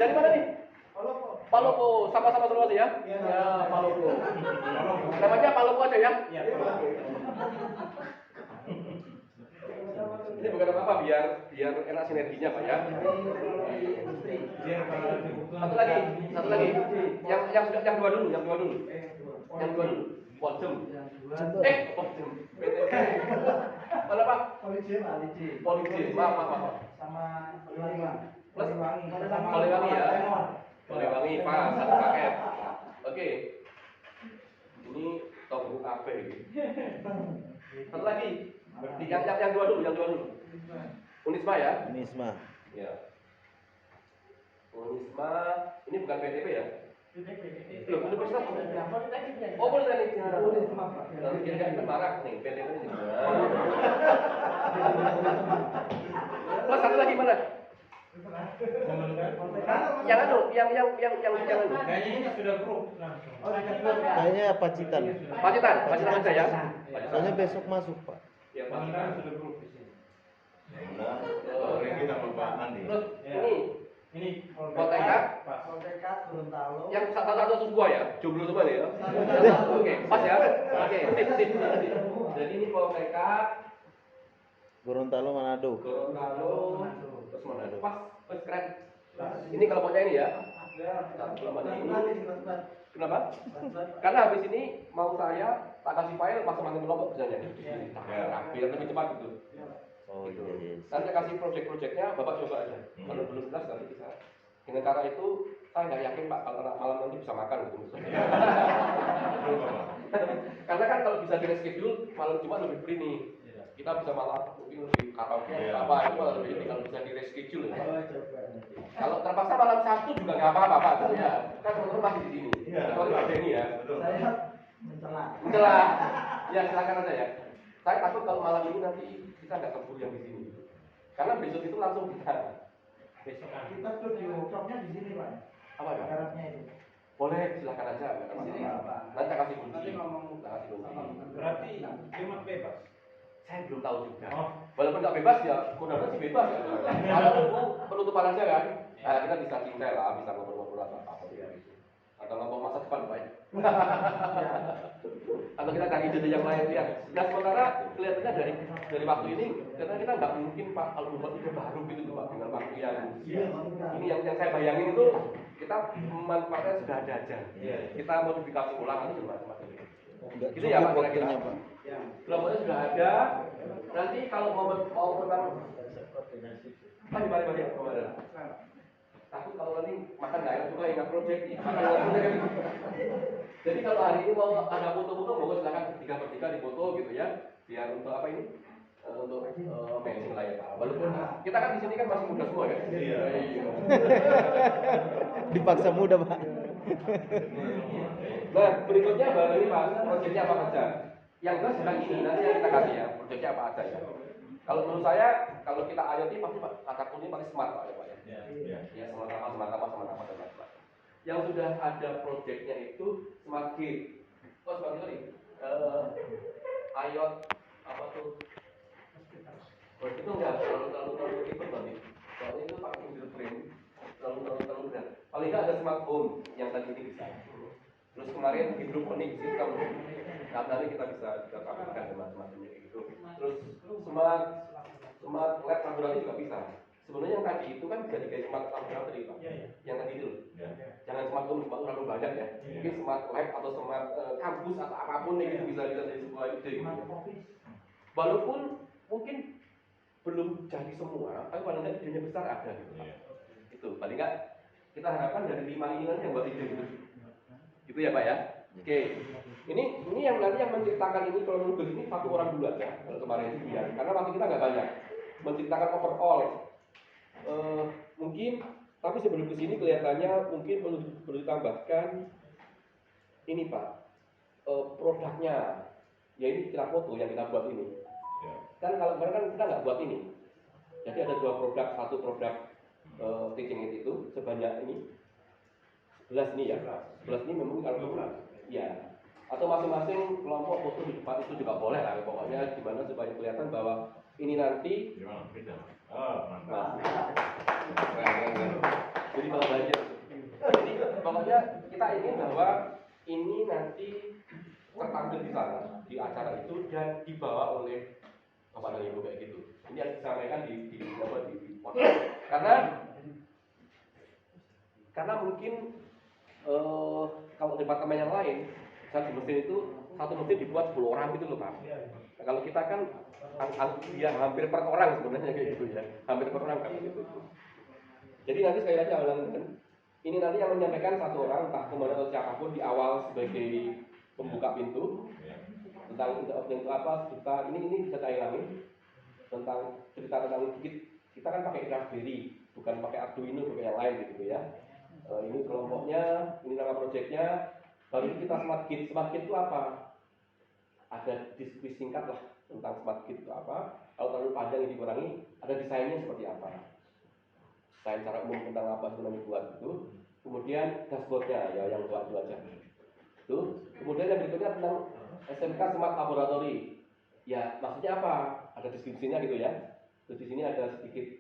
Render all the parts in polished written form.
Dari mana nih? Palopo, sama-sama Sulawesi ya? Ya, Palopo. Namanya Palopo aja ya? Iya. Ini bukan apa-apa, biar enak sinerginya Pak ya. Satu lagi. Yang dua dulu. Pojum. Pojum. PTP. Mana Pak? Polisi. Maaf. Sama Poliwangi. Poliwangi ya. Poliwangi Pak, satu paket. Oke. Ini tonggu kafe ini. Satu lagi. Yang dua dulu. Unisma ya? Unisma. Ya. Unisma, ini bukan PTP ya? Belum, universitas. Oh, Politeknik. Lalu kira-kira marah nih, PTP ini. Plus satu lagi mana? Yang anu. Kayaknya ini sudah grup langsung. Kayaknya Pacitan. Pacitan aja ya. Soalnya besok masuk, Pak. Ya, Pacitan sudah grup di sini. Kita Bapak Andi. Terus ini Poltekkad, Poltekkad Gorontalo. yang satu semua ya, jomblo semua nih ya. Oke, pas ya. Oke, sip. Jadi ini Poltekkad Gorontalo, Manado. terus Manado. Pas keren. Ini kelompoknya ini ya. Kelompoknya ini. Kenapa? Karena habis ini mau saya tak kasih file masing-masing kelompok bisa jadi. Biar lebih cepat gitu. Oh iya. Nanti saya kasih project-projectnya, Bapak coba aja. Kalau belum jelas nanti bisa. Dengan cara itu, saya nggak yakin Pak kalau malam nanti bisa makan gitu misalnya. Karena kan kalau bisa di reschedule, malam Jumat lebih free nih. Kita bisa malah mungkin lebih karaoke apa itu malah lebih ini kalau bisa di reschedule ya. Kalau terpaksa malam Sabtu juga nggak apa-apa Pak gitu ya. Kan teman-teman masih di sini. Kecuali Pak Denny ya. Saya mencela. Ya silakan aja ya. Saya takut kalau malam ini nanti kita nggak keburu yang di sini. Karena besok itu langsung kita studio workshopnya di sini Pak. apa ya? Garapnya itu. Boleh silakan aja. Nanti kasih kunci. Berarti Jumat bebas. Saya belum tahu juga. Oh. Walaupun nggak bebas ya, mudah-mudahan sih bebas ya. Kalau nunggu penutupan aja kan, kita bisa cintai lah, bisa ngobrol-ngobrol apa ya gitu. Atau ngomong masa depan Pak ya. Atau kita cari ide yang lain ya. Nah sementara kelihatannya dari waktu ini, karena kita nggak mungkin Pak kalau membuat ide baru gitu tuh Pak dengan waktu yang ini yang saya bayangin itu kita manfaatnya sudah ada aja. Kita modifikasi ulang itu macam-macam. Gitu ya Pak kira-kira. Kelompoknya sudah ada. Nanti kalau mau tentang mari kemarin. Takut kalau nanti makan nggak enak juga ingat project nih. Jadi kalau hari ini mau ada foto-foto, mau silakan 3/3 di foto gitu ya. Biar untuk apa ini? Untuk matching lah ya Pak. Walaupun kita kan di sini kan masih muda semua ya. Iya. Dipaksa muda, Pak. Nah, berikutnya baru ini Pak, proyeknya apa saja? Yang jelas bukan ini, nanti yang kita kasih ya, proyeknya apa aja ya. Kalau menurut saya, kalau kita IoT pasti Pak, kata kuncinya paling smart Pak ya Pak ya. Ya, smart apa. Yang sudah ada proyeknya itu smart gate. Oh, smart gate tadi. IoT apa tuh? Oh, itu enggak terlalu ribet nanti. Soalnya itu pakai fingerprint, terlalu berat. Paling enggak ada smart home yang tadi ini bisa. Terus kemarin hidroponik sistem, nah nanti kita bisa tambahkan macam-macamnya gitu. Terus smart lab laboratorium juga bisa. Sebenarnya yang tadi itu kan bisa digaji smart laboratorium Pak. Yang tadi itu. Jangan smart home terlalu banyak ya. Mungkin smart lab atau smart kampus atau apapun itu bisa jadi sebuah ide gitu. Walaupun mungkin belum jadi semua, tapi paling nggak idenya besar ada gitu Pak. Itu paling nggak kita harapkan dari 5 ini nanti yang buat ide gitu. Gitu ya Pak ya. Oke. Ini yang nanti yang menceritakan ini kalau menurut ini satu orang dulu aja. Kalau kemarin itu dia, karena waktu kita nggak banyak. Menceritakan overall. Mungkin tapi sebelum ke sini kelihatannya mungkin perlu ditambahkan ini Pak. Produknya. Ya ini kita foto yang kita buat ini. Kan kalau kemarin kan kita nggak buat ini. Jadi ada 2 produk, satu produk teaching aid itu sebanyak ini 11 ini ya. 11 ini memang kalau ya. Atau masing-masing kelompok foto di depan itu juga boleh lah. Pokoknya gimana supaya kelihatan bahwa ini nanti. Oh, mantap. Jadi kalau belajar pokoknya kita ingin bahwa ini nanti tertampil di sana di acara itu dan dibawa oleh Bapak dan Ibu kayak gitu. Ini yang disampaikan di karena mungkin kalau departemen yang lain satu mesin itu satu mesin dibuat 10 orang gitu loh Pak. Nah, kalau kita kan ya hampir per orang sebenarnya kayak gitu ya, hampir per orang kan gitu. Jadi nanti sekali lagi ulang ini nanti yang menyampaikan satu orang entah komandan atau siapapun di awal sebagai pembuka pintu tentang itu apa kita ini bisa saya ulangi tentang cerita tentang kita kan pakai Raspberry bukan pakai Arduino bukan yang lain gitu ya. Ini kelompoknya, ini nama proyeknya, baru kita smart kit itu apa? Ada diskusi singkat lah tentang smart kit itu apa. Kalau terlalu panjang ini dikurangi, ada desainnya seperti apa? Desain secara umum tentang apa sebenarnya buat itu. Kemudian dashboardnya ya yang buat itu aja. Itu. Kemudian yang berikutnya tentang SMK Smart Laboratory. Ya maksudnya apa? Ada deskripsinya gitu ya. Terus di sini ada sedikit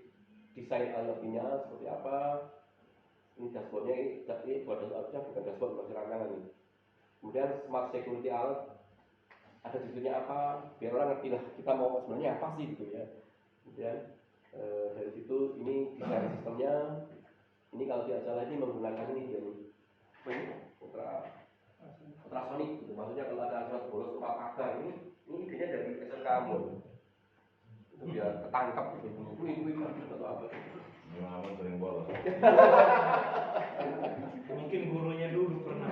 desain alatnya seperti apa. Ini dashboardnya ini buat bukan dashboard masih rancangan ini. Kemudian Smart Security Alat ada judulnya apa? Biar orang ngerti lah kita mau sebenarnya apa sih gitu ya. Kemudian dari situ ini desain sistemnya. Ini kalau tidak salah ini menggunakan ini dia nih. Ultrasonic gitu. Maksudnya kalau ada alat boros tempat pagar ini idenya dari SMK Ambon. Itu biar ketangkap gitu. Ini atau apa? Memang sering bolos. Mungkin gurunya dulu pernah.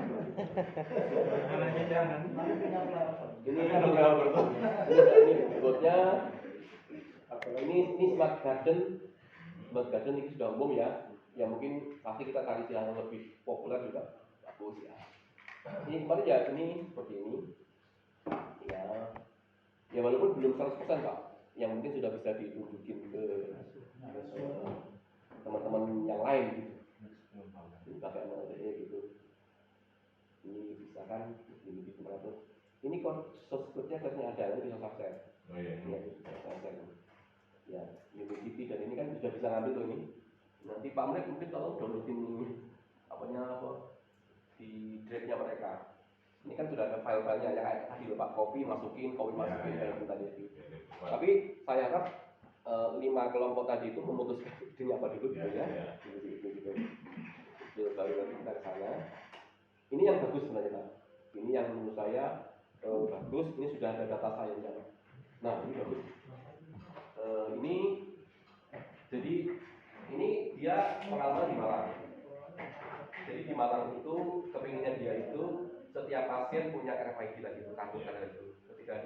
Anaknya jangan. Ini buatnya ini smart garden ini sudah umum ya. Ya mungkin pasti kita cari yang lebih populer juga bagus ya. Ini kemarin ya ini seperti ini. Ya walaupun belum 100% Pak. Yang mungkin sudah bisa ditunjukin ke teman-teman yang lain gitu. Pakai MLTE gitu. Ini bisa kan ini ini kok source-nya biasanya ada bisa subset. Oh iya. Ya, bisa subset. Ya, Unity dan ini kan sudah bisa ngambil tuh ini. Nanti Pak Mrek mungkin kalau downloadin apa di drive-nya mereka. Ini kan sudah ada file-filenya yang kayak tadi Pak kopi masukin kayak gitu tadi. Tapi saya harap 5 kelompok tadi itu memutuskan ini apa dulu gitu ya. Gitu. Baru nanti kita ke sana. Ini yang bagus sebenarnya Pak. Ini yang menurut saya bagus. Ini sudah ada data science-nya Pak. Nah ini bagus. Ini jadi ini dia pengalaman di Malang. Jadi di Malang itu kepinginnya dia itu setiap pasien punya RFID lagi itu kartu itu. Ketika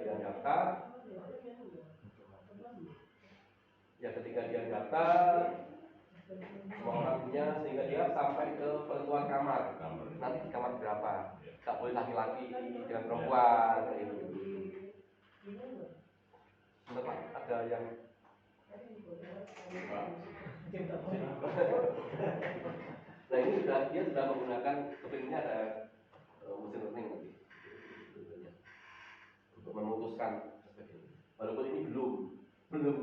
dia daftar, semua orang punya sehingga dia sampai ke penentuan kamar. Nanti di kamar berapa? Tak boleh laki-laki dengan perempuan kayak gitu. Benar ada yang nah ini dia sudah menggunakan kepinginnya ada mesin learning nanti untuk memutuskan walaupun ini belum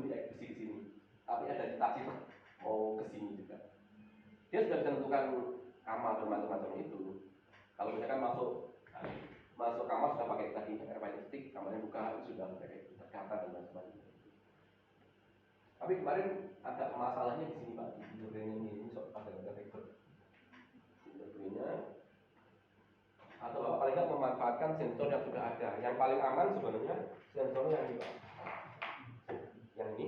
dieksekusi di sini tapi ada cita-cita mau ke sini juga dia sudah bisa menentukan kamar dan macam-macam itu kalau misalkan masuk kamar sudah pakai tadi RFID stick kamarnya buka sudah pakai data dan macam-macam. Tapi kemarin ada masalahnya di sini Pak, di fingerprint ini ada record fingerprintnya atau Bapak paling nggak memanfaatkan sensor yang sudah ada. Yang paling aman sebenarnya sensornya yang ini Pak. Yang ini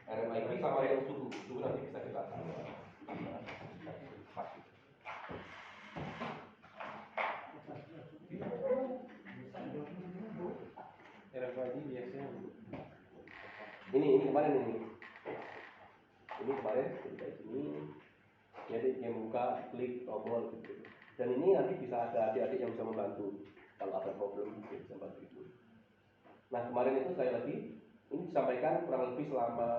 RFID sama yang suhu nanti bisa kita RFID biasanya ini kemarin ini kemarin dari sini jadi yang buka klik tombol gitu dan ini nanti bisa ada adik-adik yang bisa membantu kalau ada problem bisa bantu itu. Nah kemarin itu sekali lagi ini disampaikan kurang lebih selama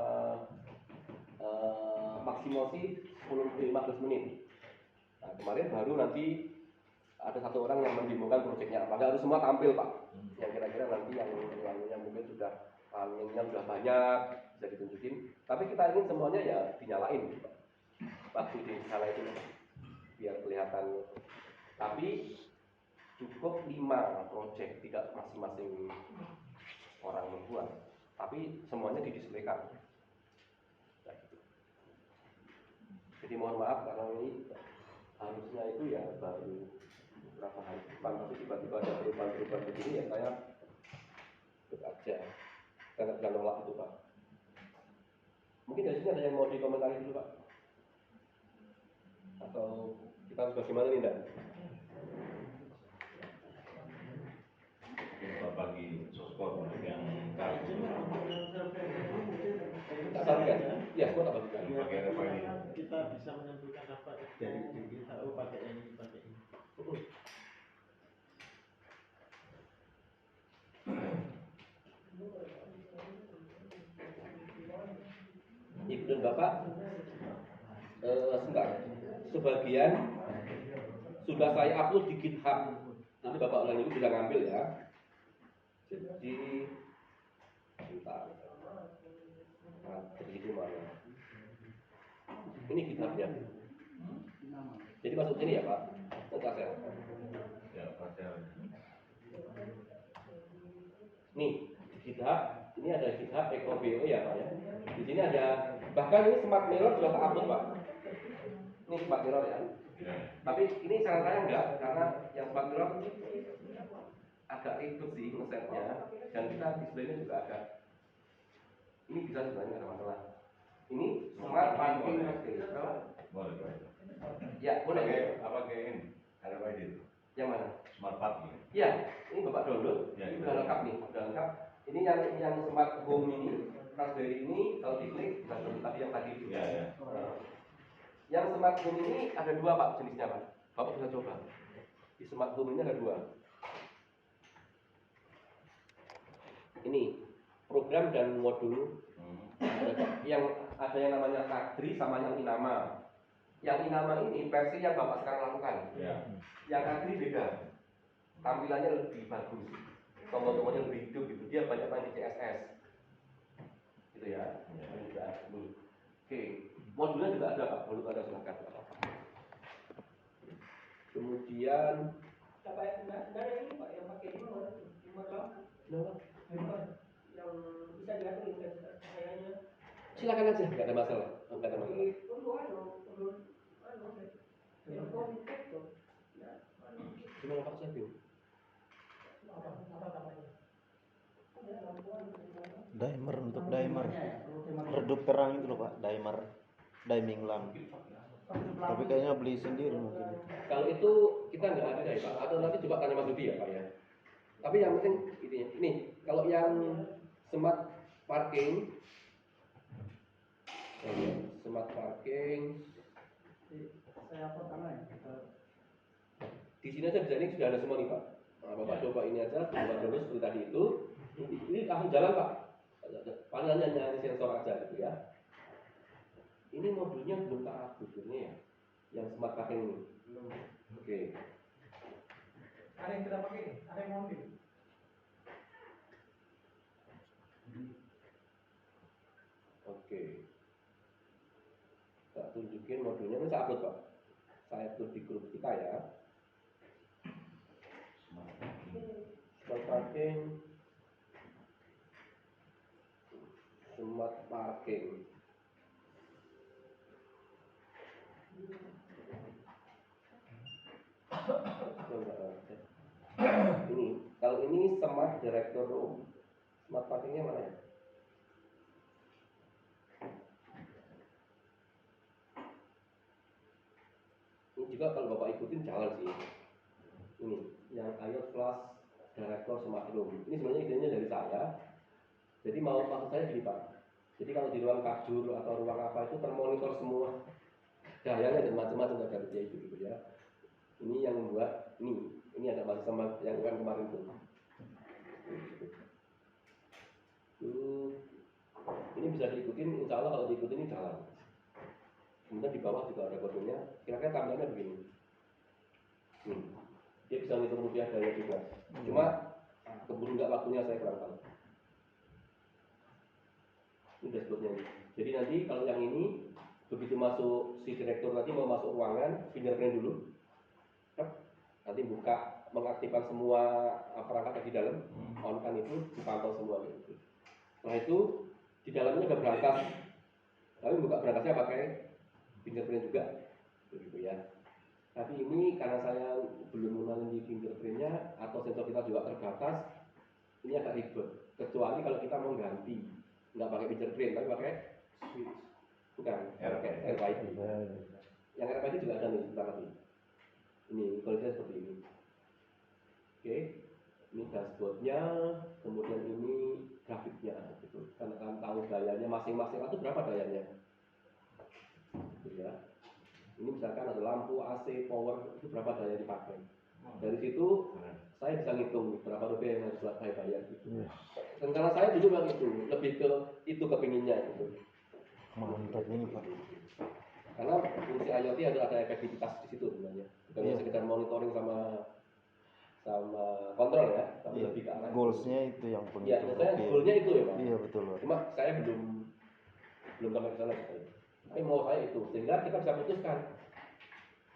maksimal sih 10-15 menit. Nah kemarin baru nanti ada satu orang yang mendemokan proyeknya apa. Nggak harus semua tampil Pak. Yang kira-kira nanti yang mungkin sudah panggungnya sudah banyak bisa ditunjukin. Tapi kita ingin semuanya ya dinyalain Pak. Waktu di sala itu. biar kelihatan. Tapi cukup 5 project, tidak masing-masing orang membuat, tapi semuanya didisplaykan. Nah, gitu. Jadi mohon maaf karena ini harusnya itu ya baru beberapa hari depan, tapi tiba-tiba ada perubahan-perubahan begini ya saya aja. Saya nggak bisa nolak itu Pak. Mungkin dari sini ada yang mau dikomentari dulu Pak? Atau kita harus bagaimana nih, Dan? Kita bagi soskor untuk yang kartu. Tak sampaikan? Ya, semua tak bagikan. Pakai RFID. Kita bisa menentukan apa dari diri kita, oh pakai ini, pakai ini. Ibu dan Bapak, sebentar. Sebagian sudah saya upload di GitHub. Nanti Bapak ulang itu bisa ngambil ya. Jadi, sebentar. Nah, jadi itu mana? Ini GitHub-nya. Jadi masuk sini ya Pak. Sebentar ya. Ya, pasal. Nih, di GitHub. Ini ada GitHub EcoBO ya Pak ya. Di sini ada, bahkan ini Smart Mirror juga tak upload Pak. Ini Smart Mirror ya. Ya. Tapi ini saran saya enggak, karena yang Smart Mirror agak ribet sih ngesetnya, dan kita displaynya juga agak. Ini bisa sebenarnya nggak ada masalah. Ini Smart Parking Display. Berapa? Boleh, boleh. Ya, boleh. Apa kayak ini? RFID itu. Yang mana? Smart parking. Ya, ini Bapak download. Ya, Ini udah lengkap nih, udah lengkap. Ini yang Smart Home ini, Raspberry ini kalau diklik, nah, tadi yang tadi itu. Ya, ya. Yang Smart Home ini ada 2 Pak jenisnya Pak. Bapak bisa coba. Di Smart Home ini ada 2. Ini program dan modul. Yang ada yang namanya Kadri sama yang Inama. Yang Inama ini versi yang Bapak sekarang lakukan. Ya. Yang Kadri beda. Tampilannya lebih bagus. Tombol-tombolnya lebih hidup gitu. Dia banyak main di CSS. Gitu ya. Oke. Modulnya juga ada Pak. Modul ada silakan. Kemudian Apa yang sebenarnya ini Pak yang pakai remote yang bisa diatur intensitas cahayanya. silakan aja, nggak ada masalah. Nggak ada masalah. Yang kompleks tuh. Gimana Pak Sabi? Dimer untuk dimer. Redup terang itu loh Pak, dimer. Diming lamp. Tapi kayaknya beli sendiri mungkin. Kalau itu kita nggak ada ya Pak. Atau nanti coba tanya Mas Budi ya Pak ya. Tapi yang penting ini kalau yang smart parking, smart parking. Saya pertama ya. Di sini aja bisa, ini sudah ada semua nih Pak. Nah, Bapak coba ini aja, coba dulu seperti tadi itu. Ini langsung jalan Pak. Paling hanya nyari sensor aja gitu ya. Ini modulnya belum tak upload sebenarnya ya. Yang smart parking ini. Oke. Ada yang kita pakai, ada yang mau ambil. Oke. Tak tunjukin modulnya, ini saya upload Pak. Saya upload di grup kita ya. Smart parking. Smart parking. Ini, kalau ini smart director room. Smart parkingnya mana ya? Ini juga kalau Bapak ikutin jalan sih. Ini yang IoT Plus Director Smart Room. Ini sebenarnya idenya dari saya. Jadi mau maksud saya gini Pak. Jadi kalau di ruang kasur atau ruang apa itu termonitor semua cahayanya dan macam-macam ada dia itu gitu ya. Ini yang membuat ini ada bahasa sama yang kan kemarin tuh. Ini bisa diikutin, insya Allah kalau diikutin ini jalan. Kemudian di bawah juga ada kodenya. Kira-kira tampilannya begini. Dia bisa ngitung rupiah daya juga. Cuma keburu nggak waktunya saya kurang tahu. Ini dashboardnya. Jadi nanti kalau yang ini begitu masuk si direktur tadi mau masuk ruangan, fingerprint dulu. Nanti buka, mengaktifkan semua perangkat yang di dalam, on kan itu dipantau semua gitu. Setelah itu di dalamnya ada berangkas, tapi buka berangkasnya pakai fingerprint juga, begitu ya. Tapi ini karena saya belum mengenali fingerprintnya atau sensor kita juga terbatas, ini agak ribet. Kecuali kalau kita mau ganti, nggak pakai fingerprint, tapi pakai switch, bukan, pakai RFID. Yang RFID juga ada nih sebentar lagi. Ini kondisinya seperti ini. Oke, ini dashboardnya, kemudian ini grafiknya, gitu. Kan akan tahu dayanya masing-masing itu berapa dayanya. Gitu ya. Ini misalkan ada lampu, AC, power, itu berapa daya dipakai. Dari situ saya bisa ngitung berapa rupiah yang harus saya bayar gitu. Dan karena saya dulu bilang lebih ke itu kepinginnya gitu. Mantap ini Pak. Karena fungsi IoT ada efektivitas di situ sebenarnya. Bukan sekedar monitoring sama kontrol ya, tapi lebih ke arah. Goalsnya itu yang Iya, saya goalnya itu ya Pak. Iya betul Pak. Cuma saya belum sampai ke sana gitu. Tapi mau saya itu, sehingga kita bisa putuskan.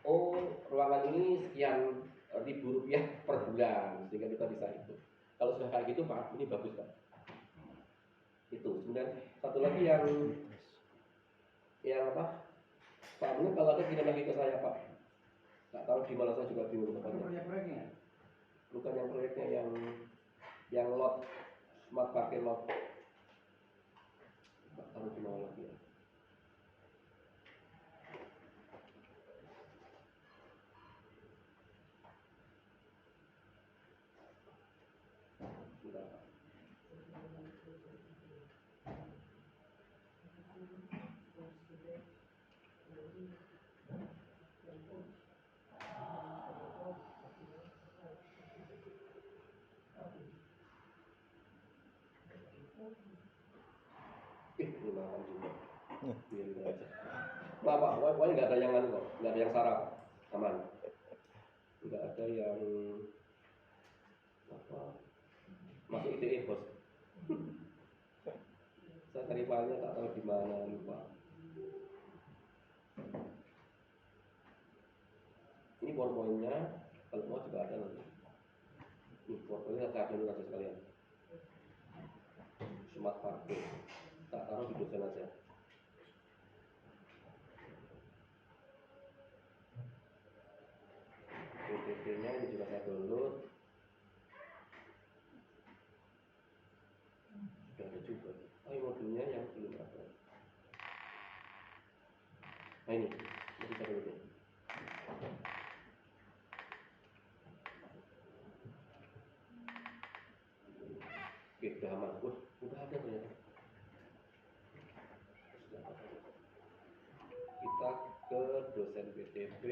Oh, ruangan ini sekian ribu rupiah per bulan, sehingga kita bisa itu. Kalau sudah kayak gitu Pak, ini bagus Pak. Itu. Kemudian satu lagi yang apa? Pak Amin kalau ada kirim lagi ke saya Pak. Nggak tahu di mana, saya juga bingung tempatnya. Bukan yang proyeknya, yang lot smart parking lot. Nggak tahu di mana lagi ya. Ini makan juga. Biarin aja. Pak, pokoknya nggak ada yang anu kok, nggak ada yang sarap, aman. Nggak ada yang apa masuk ITE bos. Saya cari filenya tak tahu di mana, lupa. Ini PowerPoint-nya, kalau mau juga ada nanti. Ini PowerPoint-nya saya dulu aja sekalian. Smart parking, tak taruh di dosen aja. PPT-nya ini juga saya download. Sudah ada juga. Oh, modulnya yang belum ada. Nah ini bisa dulu. Oke, sudah aman. Udah ada ternyata. Kita ke dosen PTB.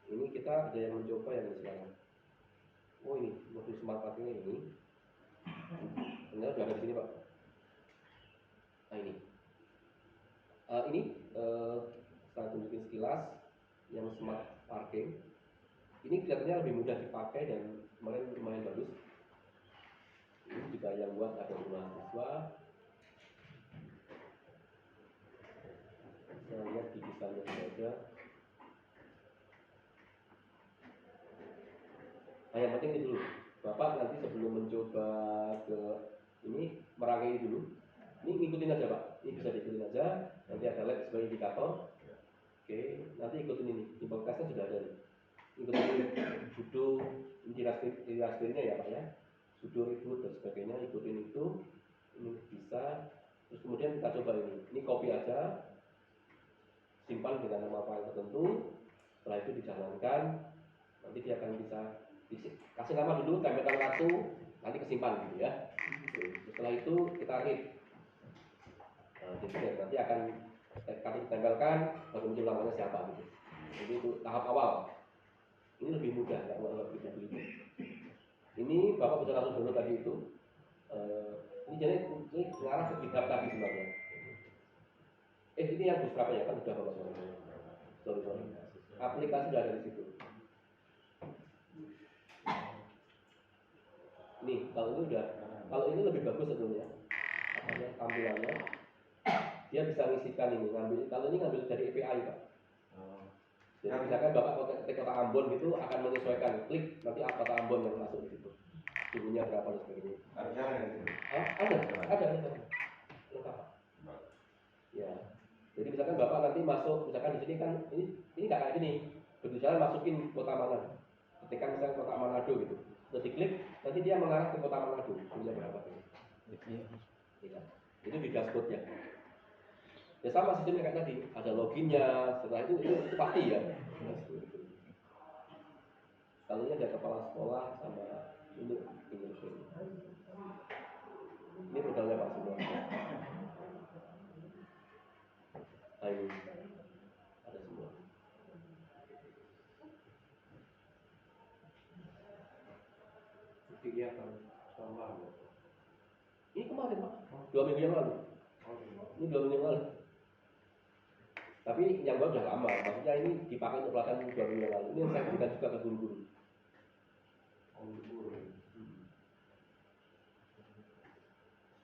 Ini kita ada yang mencoba yang sekarang. Oh ini modul smart parking ini. Ternyata sudah ada di sini Pak. Nah ini. Saya tunjukin sekilas yang smart parking. Ini kelihatannya lebih mudah dipakai dan kemarin lumayan bagus. Ini juga yang buat ada mahasiswa. Saya lihat di desainnya saja. Nah yang penting ini dulu, Bapak nanti sebelum mencoba ke ini merangkai dulu. Ini ngikutin aja Pak, ini bisa diikutin aja. Nanti ada lab sebagai indikator. Oke, nanti ikutin ini, implementasinya sudah ada nih. Ikutin sudo, inspirasinya ya Pak ya, sudo reboot dan sebagainya, ikutin itu. Ini bisa. Terus kemudian kita coba ini copy aja, simpan dengan nama file tertentu. Setelah itu dijalankan, nanti dia akan bisa kasih nama dulu, tempelkan kartu, nanti kesimpan gitu ya. Setelah itu kita read. Jadi nanti akan kartu ditempelkan, baru muncul namanya siapa gitu. Jadi itu tahap awal. Ini lebih mudah, nggak lebih begitu. Ini Bapak bisa langsung download tadi itu. Ini jadi ini mengarah ke GitHub tadi sebenarnya. Ini yang bus berapa ya? Kan sudah Bapak sorry. Aplikasi sudah ada di situ. Nih, kalau ini lebih bagus sebetulnya. Tampilannya. dia bisa ngisikan ini, kalau ini ngambil dari API Pak. Oh. Jadi misalkan Bapak ketik kota Ambon gitu akan menyesuaikan, klik nanti apa kota Ambon yang masuk di situ, suhunya berapa dan sebagainya. Ada jalan ya itu. Ada. Lengkap. Ya. Jadi misalkan Bapak nanti masuk, misalkan di sini kan ini nggak kayak gini, berbicara masukin kota mana, ketikkan misalkan kota Manado gitu, terus diklik nanti dia mengarah ke kota Manado, suhunya berapa. Ya. Itu di dashboardnya. Ya sama sistemnya kayak tadi, ada loginnya, setelah itu pasti ya. Kalau ini ada kepala sekolah sama ini. Ini modalnya Pak semua. Ayo, ada semua. Kegiatan sama. Ini kemarin Pak, 2 minggu yang lalu. Ini 2 minggu yang lalu. Tapi yang baru udah lama, maksudnya ini dipakai untuk pelatihan 2 minggu yang lalu. Ini yang saya berikan juga ke guru-guru.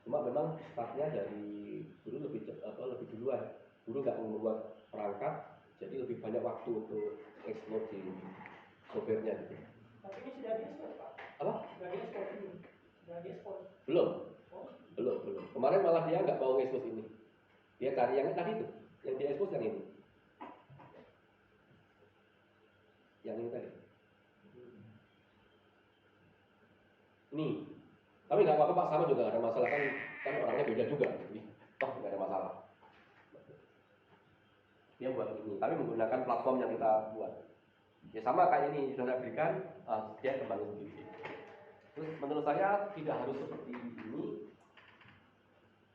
Cuma memang startnya dari guru lebih duluan. Guru nggak membuat perangkat, jadi lebih banyak waktu untuk explore di software-nya gitu. Tapi ini sudah diekspor Pak. Apa? Sudah diekspor ini. Sudah diekspor. Belum. Kemarin malah dia nggak mau expose ini. Dia cari yang tadi itu, yang di expose yang ini. Yang ini tadi. Ini. Tapi nggak apa-apa Pak, sama juga nggak ada masalah kan orangnya beda juga. Jadi, toh nggak ada masalah. Dia buat ini, tapi menggunakan platform yang kita buat. Ya sama kayak ini sudah saya berikan, dia kembali sendiri. Terus menurut saya tidak harus seperti ini.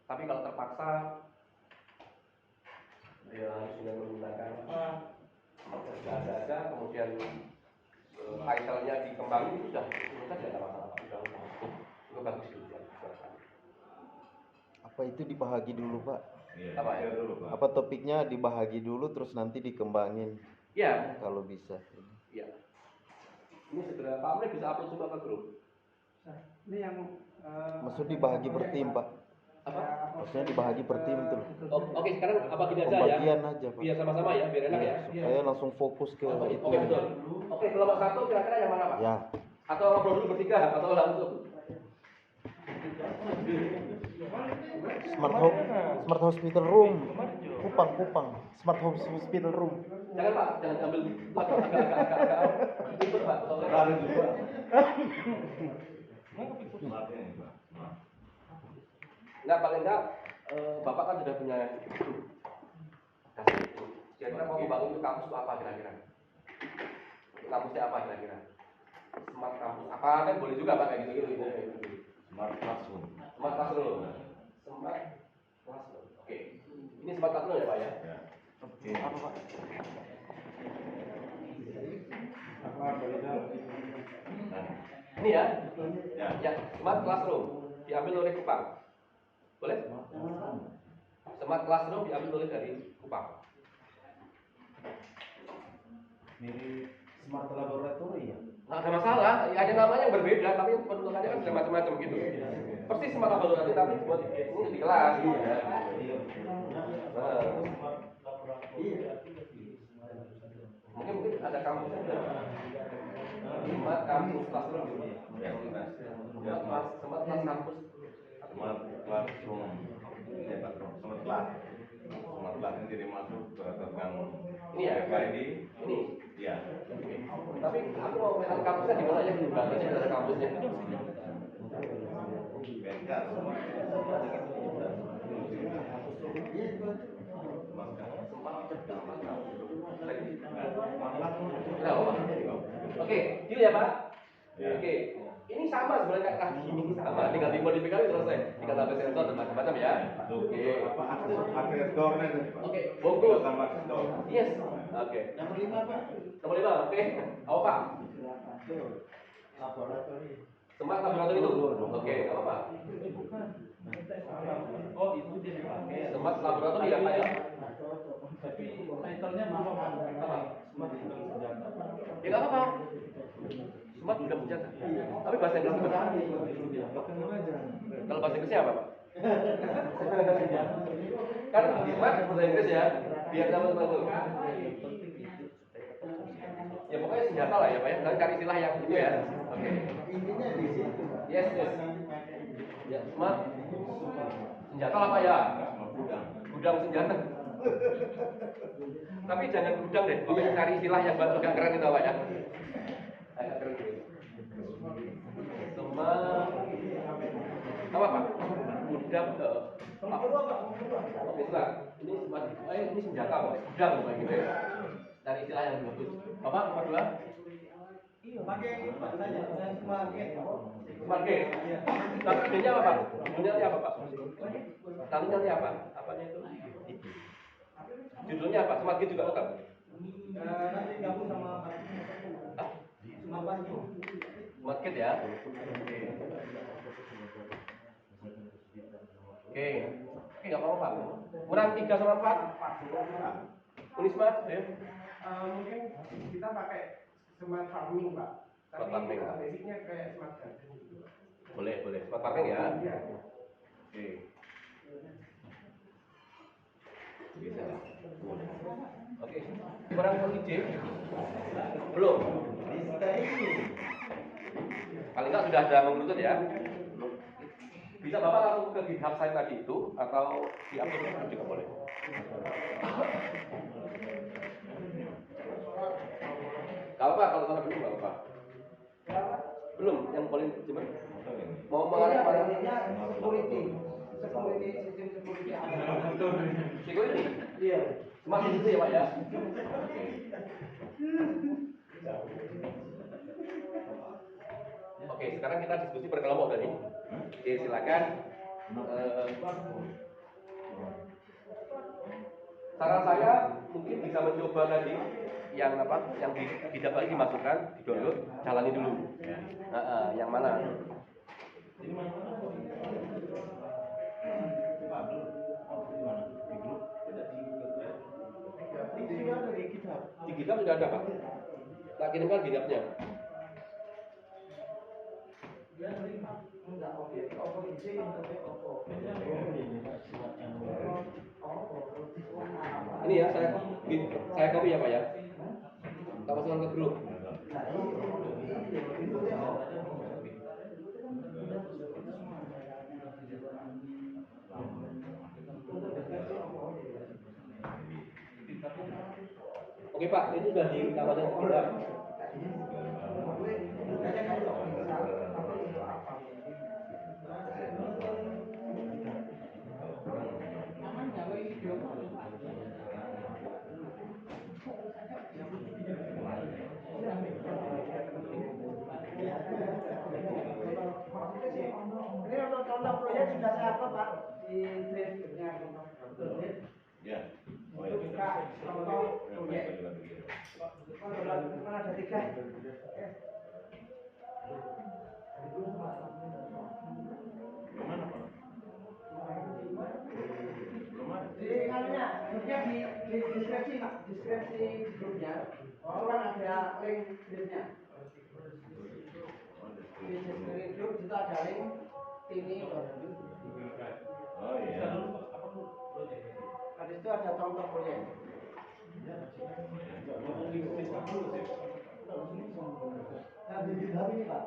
Tapi kalau terpaksa ya harus dengan menggunakan ada kemudian title-nya dikembangin itu sudah tidak ada masalah. Itu bagus juga. Apa itu dibahagi dulu Pak? Iya, Apa ya? dulu, Pak. Apa topiknya dibahagi dulu terus nanti dikembangin Ya, kalau bisa. ya. Ini segera Pak Amri bisa upload semua ke grup. Nah, ini yang Maksud dibahagi per tim Pak? Apa? Maksudnya dibahagi per tim tuh. Oke, sekarang apa gini aja ya? Pembagian aja Pak. Biar sama-sama ya, biar enak ya. Supaya langsung fokus ke itu. Oke, betul. Oke, kelompok 1 kira-kira yang mana Pak? Ya. Atau ngobrol dulu bertiga atau langsung? Smart Hospital Room. Kupang. Smart Hospital Room. Jangan Pak, jangan ambil agak ikut Pak. Ada juga. Smartnya ini, Pak. Smart. Enggak, paling enggak Bapak kan sudah punya itu. Kira-kira mau membangun itu kampus itu apa kira-kira? Kampusnya apa kira-kira? Smart kampus apa kan boleh juga Pak kayak gitu. Smart classroom. Smart classroom. Smart classroom. Oke. Ini smart classroom ya Pak ya? Ya. Oke. Apa Pak? Ini ya. Ya. Ya, smart classroom diambil oleh Kupang. Boleh? Smart classroom diambil oleh dari Kupang. Mirip Smart Laboratory ya? Nggak ada masalah, ya, ada namanya yang berbeda, tapi penuntutannya kan sudah macam-macam gitu. Persis smart laboratory tapi buat ini di kelas. Ya. Mungkin ada kampusnya. Smart kampus classroom. Ya, Smart kampus. Smart classroom. Ya, Pak. Smart class. Smart class ini jadi masuk berdasarkan Ini ya? FID. Ini. Ya. Tapi aku mau melihat kampusnya di mana aja dulu, bahasanya ada kampusnya. Bengkel. Oke, deal ya Pak. Ya. Oke, ini sama sebenarnya kayak kaki ini sama, tinggal dimodifikasi selesai, tinggal tambah sensor dan macam-macam ya. Oke. Apa akses door-nya tadi, Pak? Oke, bagus. Tambah akses door. Yes. Oke. Nomor 5 Pak. Nomor 5, oke. Apa Pak? Laboratori. Smart laboratorium itu. Oke, apa Pak? oh itu dia dipakai. Smart laboratorium ya Pak ya. Tapi title-nya apa Pak? Apa? Smart Bidang Senjata. Ya nggak apa-apa. Smart bidang senjata. Tapi bahasa Inggris gimana? Kalau bahasa Inggrisnya apa Pak? Kan smart bahasa Inggris ya, biar teman-teman tuh. Ya pokoknya senjata lah ya Pak ya, kalian cari istilah yang itu ya. Oke. Intinya di situ, Pak. Yes. Nanti pakai ini. Ya, smart. Senjata apa ya? Gudang senjata. Tapi jangan gudang deh, pokoknya cari istilah yang agak keren itu Pak ya. Agak keren gitu. Smart. Apa Pak? Gudang Oke, Pak. Ini smart. Ini senjata Pak. Gudang Pak gitu ya. Cari istilah yang bagus. Bapak nomor 2. Pakai ini Pak, saja smart gate. Smart gate. Tapi bedanya apa Pak? Judulnya apa Pak? Taruhannya apa? Apanya itu? Judulnya apa? Smart gate juga bukan? Nanti gabung sama smart itu. Smart gate ya. Oke, nggak apa-apa Pak. Kurang 3 sama 4. Ini smart ya. Mungkin kita pakai smart farming Pak. Smart Tapi farming. basicnya kayak smart garden gitu Pak. Boleh. Smart farming ya. Iya. Oke. Bisa. Oke. Kurang IJ? Belum. Lista ini. Paling nggak sudah ada mengerucut ya. Bisa Bapak langsung ke GitHub saya tadi itu atau di upload juga boleh. Kalau Pak, kalau sana belum nggak apa? Belum, yang paling cuman mau mengarah kemana? Security, sistem security ada. Security? Iya. Semakin itu ya Pak ya. Oke, sekarang kita diskusi berkelompok tadi. Oke, silakan. Saran saya mungkin bisa mencoba tadi yang apa, yang tidak lagi dimasukkan, di-download, jalani dulu. Yang mana? Di GitHub sudah ada Pak. Tak kirimkan GitHub-nya. Ini ya, saya copy ya Pak ya. Tak masukkan ke grup. Oke Pak, itu sudah ditambahkan ke GitHub. Ini untuk contoh proyek sudah saya upload Pak di drive-nya. Ya. Itu buka contoh proyek. Mana ada 3? Gimana Pak? Di kanunya, grupnya di deskripsi Pak, deskripsi grupnya. Itu kan ada link grupnya. Di deskripsi grup itu ada link ini. Oh iya. Habis itu ada contoh proyek. Nah, di GitHub ini Pak.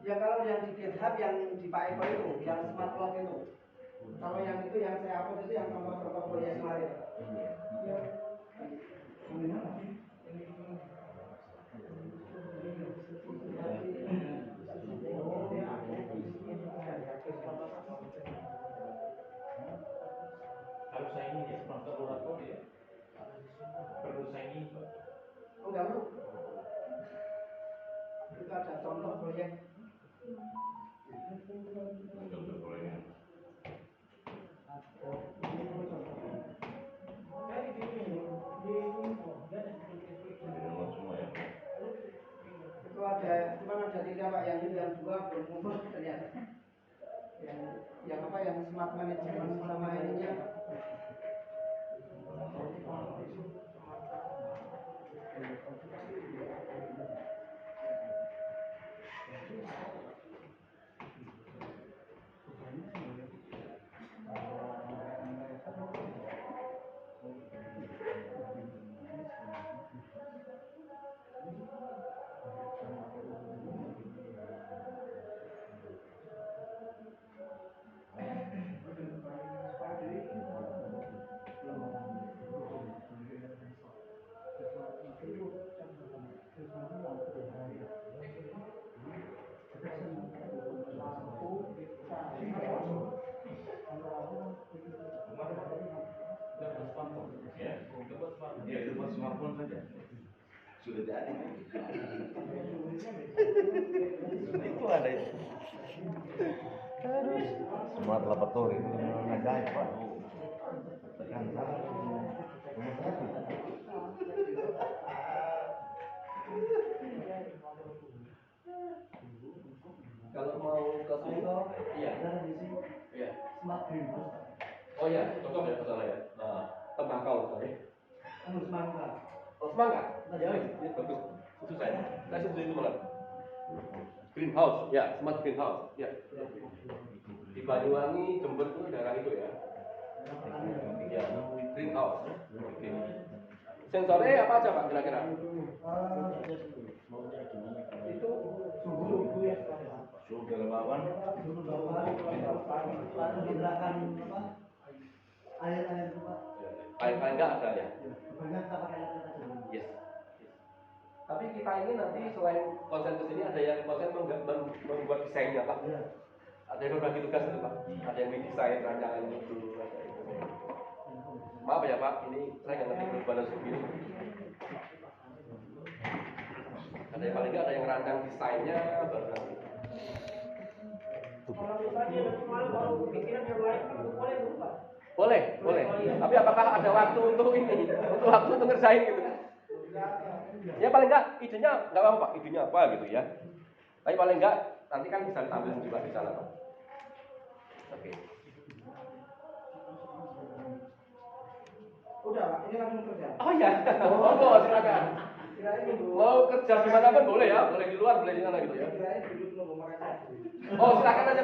Ya kalau yang di GitHub yang di Pak Eko itu, yang smart cloud itu. Kalau yang itu yang saya upload itu yang contoh-contoh proyek kemarin. Kalau saya ini ya sponsor Oracle ya. Perlu saya ini Pak. Oh, enggak perlu. Itu ada contoh proyek. Contoh proyek. Semua ya. Itu ada, cuma ada 3 Pak, yang ini yang 2 belum kumpul ternyata. Yang apa, yang smart management sama ininya. Ya itu buat smartphone saja. Sudah jadi. Itu ada itu. Smart laboratory itu memang ajaib pak. Tekan salah. Nomor satu. Kalau mau ke Solo, iya. Iya. Oh iya, cocok ya ke sana ya. Nah, tembakau sorry. Oh semangka? Ya, ini bagus. Itu saya. Saya setuju itu malah. Greenhouse, ya, smart greenhouse, ya. Di Banyuwangi, Jember itu daerah itu ya. Ya, greenhouse. Oke. Sensornya apa aja Pak kira-kira? Itu suhu ya. Suhu kelembaban. Pergerakan apa? Air apa? Paling enggak ada ya. Banyak tak pakai air. Yes. Tapi kita ini nanti selain konsen ke sini ada yang konsen membuat desainnya Pak. Ada yang berbagi tugas itu Pak. Ada yang mendesain rancangan itu. Maaf ya Pak, ini saya nggak ngerti perubahan segini. Ada yang paling nggak ada yang rancang desainnya baru nanti. Kalau misalnya mau pikiran yang lain boleh berubah. Boleh. Tapi apakah ada waktu untuk ini? Untuk ngerjain gitu? Ya paling nggak idenya nggak apa-apa Pak, idenya apa gitu ya. Tapi paling nggak nanti kan bisa ditampilkan juga di sana Pak. Oke. Udah Pak, ini langsung kerja. Oh iya, oh silakan. Kirain dulu. Mau kerja di mana pun boleh ya, boleh di luar, boleh di mana gitu ya. Kirain duduk nunggu makan. Oh silakan aja